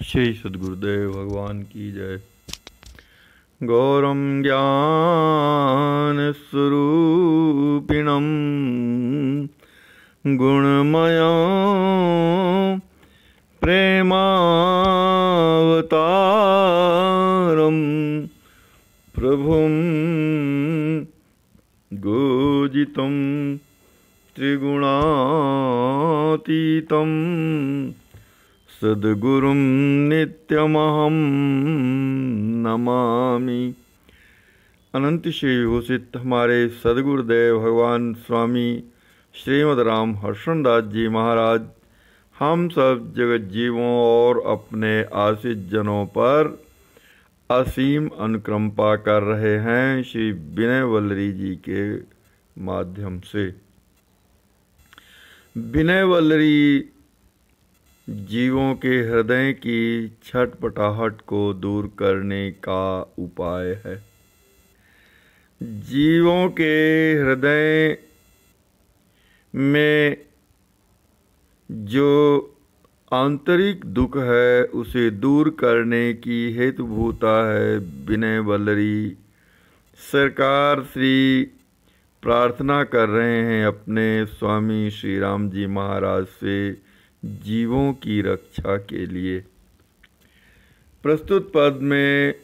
श्री सद्गुरुदेव भगवान की जय। गौरम ज्ञान स्वरूपिणम गुणमयं प्रेमावतारम प्रभुं गोजितं त्रिगुणातीतं सद्गुरुं नित्यमहं नमामि। अनंत श्री विभूषित हमारे सद्गुरुदेव भगवान स्वामी श्रीमद् राम हर्षण दास जी महाराज हम सब जगत जीवों और अपने आश्रित जनों पर असीम अनुकंपा कर रहे हैं श्री विनय वल्लरी जी के माध्यम से। विनय वल्लरी जीवों के हृदय की छटपटाहट को दूर करने का उपाय है। जीवों के हृदय में जो आंतरिक दुख है उसे दूर करने की हेतुभूता है विनय वल्लरी। सरकार श्री प्रार्थना कर रहे हैं अपने स्वामी श्री राम जी महाराज से जीवों की रक्षा के लिए। प्रस्तुत पद में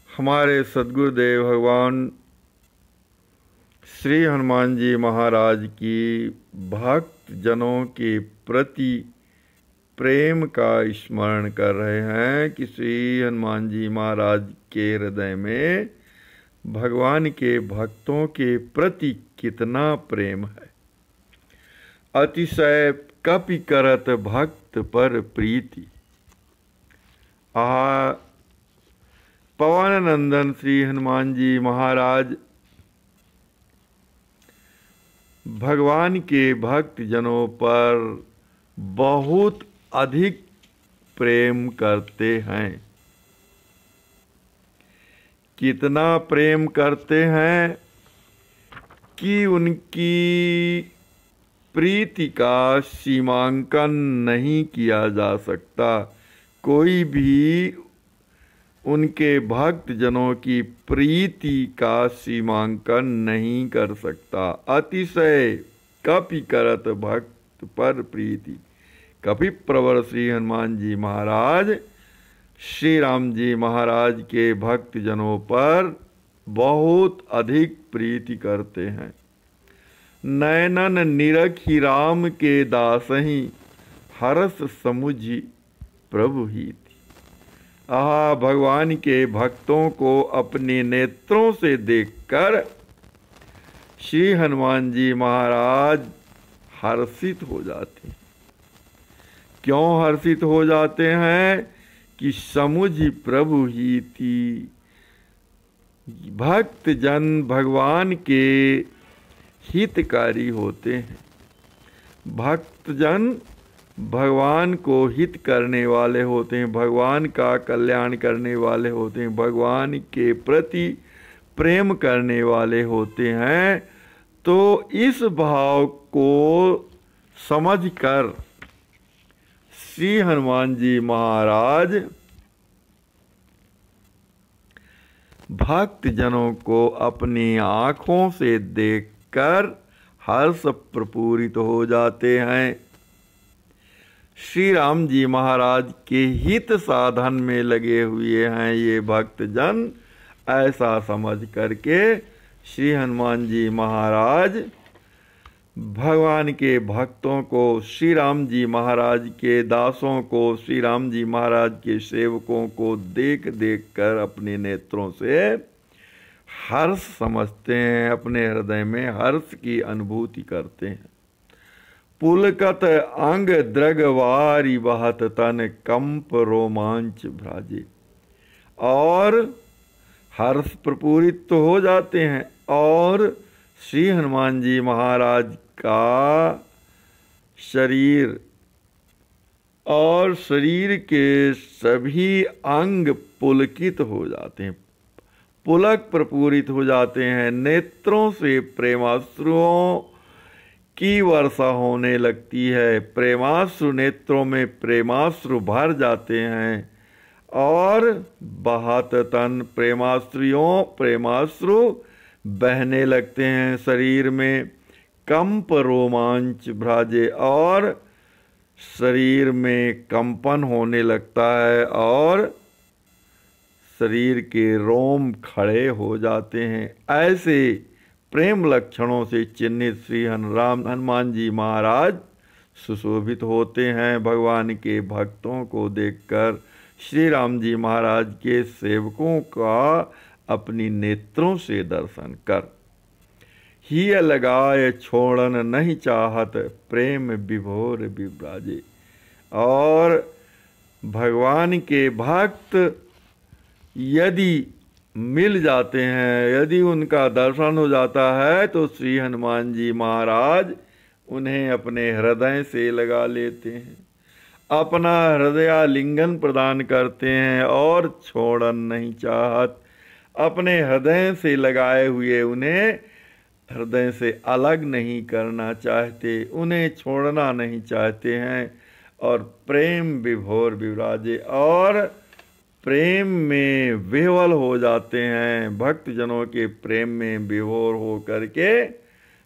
हमारे सद्गुरुदेव भगवान श्री हनुमान जी महाराज की भक्त जनों के प्रति प्रेम का स्मरण कर रहे हैं कि श्री हनुमान जी महाराज के हृदय में भगवान के भक्तों के प्रति कितना प्रेम है। अतिशय कपि करत भक्त पर प्रीति। पवन नंदन श्री हनुमान जी महाराज भगवान के भक्त जनों पर बहुत अधिक प्रेम करते हैं। कितना प्रेम करते हैं कि उनकी प्रीति का सीमांकन नहीं किया जा सकता। कोई भी उनके भक्त जनों की प्रीति का सीमांकन नहीं कर सकता। अतिशय कपि करत भक्त पर प्रीति। कपि प्रवर श्री हनुमान जी महाराज श्री राम जी महाराज के भक्त जनों पर बहुत अधिक प्रीति करते हैं। नयनन निरखि राम के दासहि हरस समुझि प्रभु हिति। भगवान के भक्तों को अपने नेत्रों से देखकर श्री हनुमान जी महाराज हर्षित हो जाते हैं। क्यों हर्षित हो जाते हैं कि समुझि प्रभु हिति। भक्त जन भगवान के हितकारी होते हैं। भक्तजन भगवान को हित करने वाले होते हैं, भगवान का कल्याण करने वाले होते हैं, भगवान के प्रति प्रेम करने वाले होते हैं। तो इस भाव को समझकर श्री हनुमान जी महाराज भक्त जनों को अपनी आँखों से देखकर हर्ष प्रपूरित हो जाते हैं। श्री राम जी महाराज के हित साधन में लगे हुए हैं ये भक्त जन। ऐसा समझ करके श्री हनुमान जी महाराज भगवान के भक्तों को, श्री राम जी महाराज के दासों को, श्री राम जी महाराज के सेवकों को देख देख कर अपने नेत्रों से हर्ष समझते हैं, अपने हृदय में हर्ष की अनुभूति करते हैं। पुलकत अंग द्रगवारी बहत तन कंप रोमांच भ्राजे। और हर्ष प्रपूरित तो हो जाते हैं और श्री हनुमान जी महाराज का शरीर और शरीर के सभी अंग पुलकित हो जाते हैं, पुलक प्रपूरित हो जाते हैं। नेत्रों से प्रेमाश्रुओं की वर्षा होने लगती है। प्रेमाश्रु नेत्रों में प्रेमाश्रु भर जाते हैं और बहात तन प्रेमाश्रु बहने लगते हैं। शरीर में कंप रोमांच भ्राजे और शरीर में कंपन होने लगता है और शरीर के रोम खड़े हो जाते हैं। ऐसे प्रेम लक्षणों से चिन्हित श्री हनुमान जी महाराज सुशोभित होते हैं। भगवान के भक्तों को देखकर श्री राम जी महाराज के सेवकों का अपनी नेत्रों से दर्शन कर ही लगाए छोड़न नहीं चाहत प्रेम विभोर विभ्राजे। और भगवान के भक्त यदि मिल जाते हैं, यदि उनका दर्शन हो जाता है तो श्री हनुमान जी महाराज उन्हें अपने हृदय से लगा लेते हैं, अपना हृदयालिंगन प्रदान करते हैं और छोड़न नहीं चाहत। अपने हृदय से लगाए हुए उन्हें हृदय से अलग नहीं करना चाहते, उन्हें छोड़ना नहीं चाहते हैं। और प्रेम विभोर विराजे और प्रेम में विह्वल हो जाते हैं। भक्त जनों के प्रेम में विभोर हो करके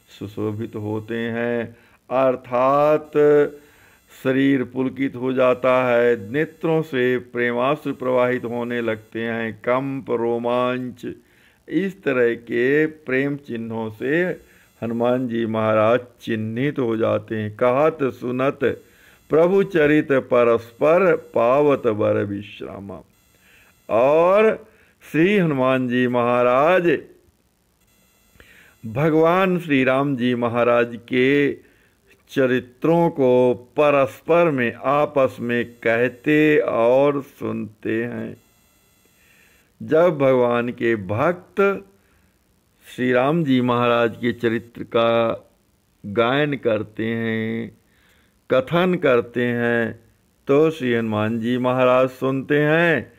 सुशोभित होते हैं, अर्थात शरीर पुलकित हो जाता है, नेत्रों से प्रेमाश्रु प्रवाहित होने लगते हैं, कंप रोमांच इस तरह के प्रेम चिन्हों से हनुमान जी महाराज चिन्हित हो जाते हैं। कहत सुनत प्रभु चरित परस्पर पावत बर विश्रामा। और श्री हनुमान जी महाराज भगवान श्री राम जी महाराज के चरित्रों को परस्पर में आपस में कहते और सुनते हैं। जब भगवान के भक्त श्री राम जी महाराज के चरित्र का गायन करते हैं, कथन करते हैं, तो श्री हनुमान जी महाराज सुनते हैं।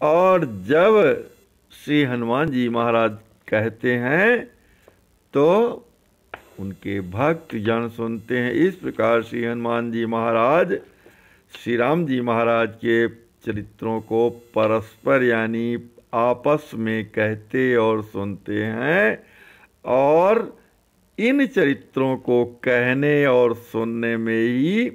और जब श्री हनुमान जी महाराज कहते हैं तो उनके भक्त जन सुनते हैं। इस प्रकार श्री हनुमान जी महाराज श्री राम जी महाराज के चरित्रों को परस्पर यानी आपस में कहते और सुनते हैं और इन चरित्रों को कहने और सुनने में ही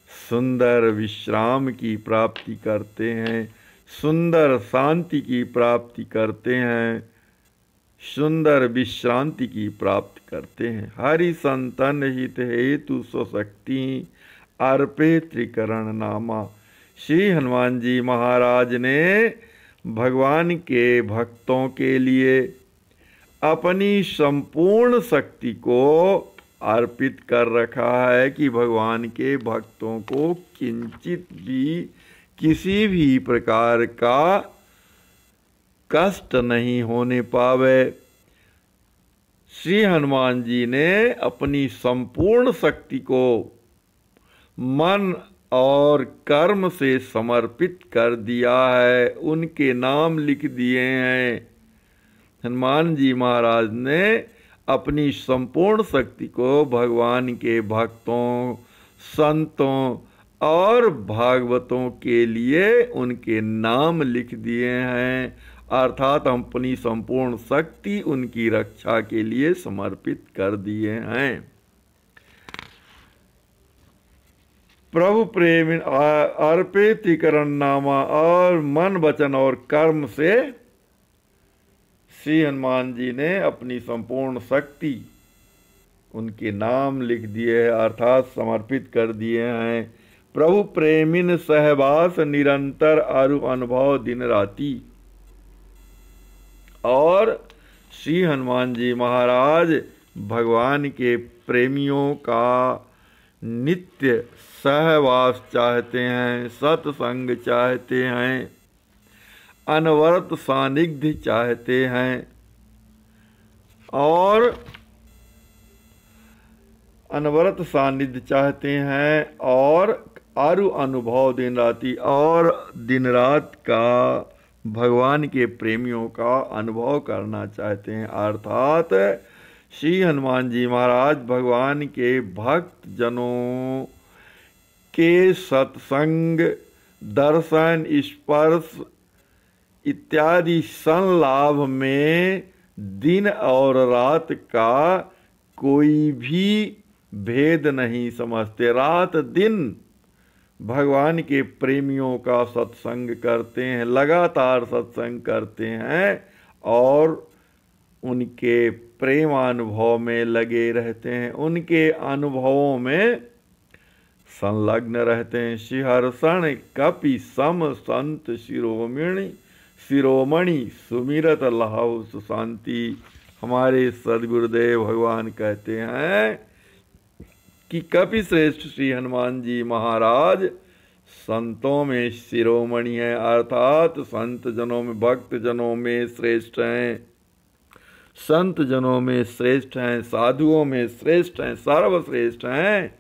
सुंदर विश्राम की प्राप्ति करते हैं, सुंदर शांति की प्राप्ति करते हैं, सुंदर विश्रांति की प्राप्ति करते हैं। हरि संतन हित हेतु स्वशक्ति अर्पे त्रिकरण नामा। श्री हनुमान जी महाराज ने भगवान के भक्तों के लिए अपनी संपूर्ण शक्ति को अर्पित कर रखा है कि भगवान के भक्तों को किंचित भी किसी भी प्रकार का कष्ट नहीं होने पावे। श्री हनुमान जी ने अपनी संपूर्ण शक्ति को मन और कर्म से समर्पित कर दिया है, उनके नाम लिख दिए हैं। हनुमान जी महाराज ने अपनी संपूर्ण शक्ति को भगवान के भक्तों, संतों और भागवतों के लिए उनके नाम लिख दिए हैं, अर्थात अपनी संपूर्ण शक्ति उनकी रक्षा के लिए समर्पित कर दिए हैं। प्रभु प्रेम अर्पे त्रिकरण नामा। और मन वचन और कर्म से श्री हनुमान जी ने अपनी संपूर्ण शक्ति उनके नाम लिख दिए हैं, अर्थात समर्पित कर दिए हैं। प्रभु प्रेमिन सहवास निरंतर अरु अनुभव दिन राति। और श्री हनुमान जी महाराज भगवान के प्रेमियों का नित्य सहवास चाहते हैं, सत्संग चाहते हैं, अनवरत सानिध्य चाहते हैं और अनवरत सानिध्य चाहते हैं और आरु अनुभव दिन राति, और दिन रात का भगवान के प्रेमियों का अनुभव करना चाहते हैं, अर्थात श्री हनुमान जी महाराज भगवान के भक्त जनों के सत्संग, दर्शन, स्पर्श इत्यादि संलाभ में दिन और रात का कोई भी भेद नहीं समझते। रात दिन भगवान के प्रेमियों का सत्संग करते हैं, लगातार सत्संग करते हैं और उनके प्रेमानुभव में लगे रहते हैं, उनके अनुभवों में संलग्न रहते हैं। शिहर्षण कपि सम संत शिरोमणि सुमिरत लहौ सुशांति। हमारे सदगुरुदेव भगवान कहते हैं कि कपि श्रेष्ठ श्री हनुमान जी महाराज संतों में शिरोमणि हैं, अर्थात संत जनों में, भक्त जनों में श्रेष्ठ हैं, संत जनों में श्रेष्ठ हैं, साधुओं में श्रेष्ठ हैं, सर्वश्रेष्ठ हैं।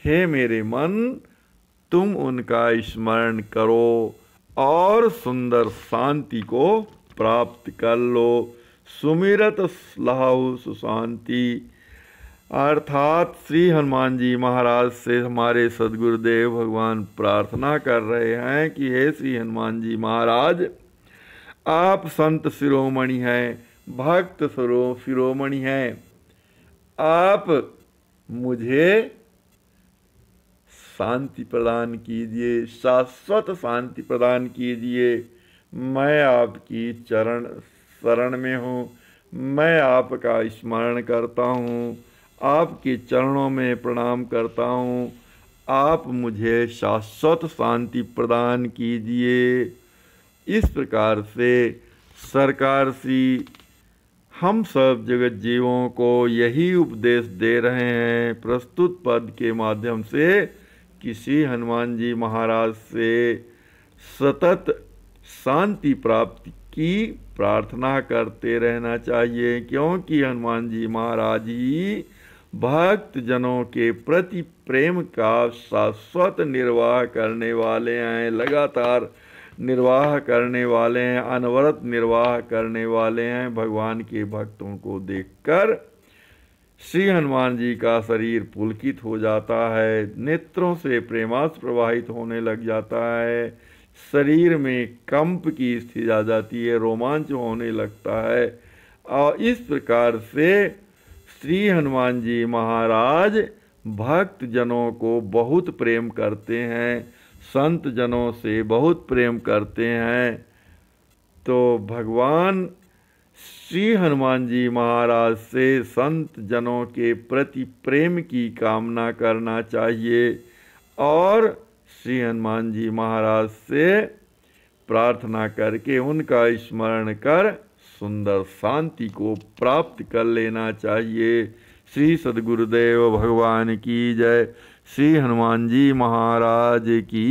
हे मेरे मन, तुम उनका स्मरण करो और सुंदर शांति को प्राप्त कर लो। सुमिरत लहौ सुशांति, अर्थात श्री हनुमान जी महाराज से हमारे सदगुरुदेव भगवान प्रार्थना कर रहे हैं कि हे श्री हनुमान जी महाराज, आप संत शिरोमणि हैं, भक्त शिरोमणि हैं, आप मुझे शांति प्रदान कीजिए, शाश्वत शांति प्रदान कीजिए। मैं आपकी शरण में हूँ, मैं आपका स्मरण करता हूँ, आपके चरणों में प्रणाम करता हूँ, आप मुझे शाश्वत शांति प्रदान कीजिए। इस प्रकार से सरकार श्री हम सब जगत जीवों को यही उपदेश दे रहे हैं प्रस्तुत पद के माध्यम से कि श्री हनुमान जी महाराज से सतत शांति प्राप्ति की प्रार्थना करते रहना चाहिए, क्योंकि हनुमान जी महाराज ही भक्त जनों के प्रति प्रेम का शाश्वत निर्वाह करने वाले हैं, लगातार निर्वाह करने वाले हैं, अनवरत निर्वाह करने वाले हैं। भगवान के भक्तों को देखकर श्री हनुमान जी का शरीर पुलकित हो जाता है, नेत्रों से प्रेमास्त्र प्रवाहित होने लग जाता है, शरीर में कंप की स्थिति आ जाती है, रोमांच होने लगता है। और इस प्रकार से श्री हनुमान जी महाराज भक्त जनों को बहुत प्रेम करते हैं, संत जनों से बहुत प्रेम करते हैं। तो भगवान श्री हनुमान जी महाराज से संत जनों के प्रति प्रेम की कामना करना चाहिए और श्री हनुमान जी महाराज से प्रार्थना करके उनका स्मरण कर सुंदर शांति को प्राप्त कर लेना चाहिए। श्री सद्गुरुदेव भगवान की जय। श्री हनुमान जी महाराज की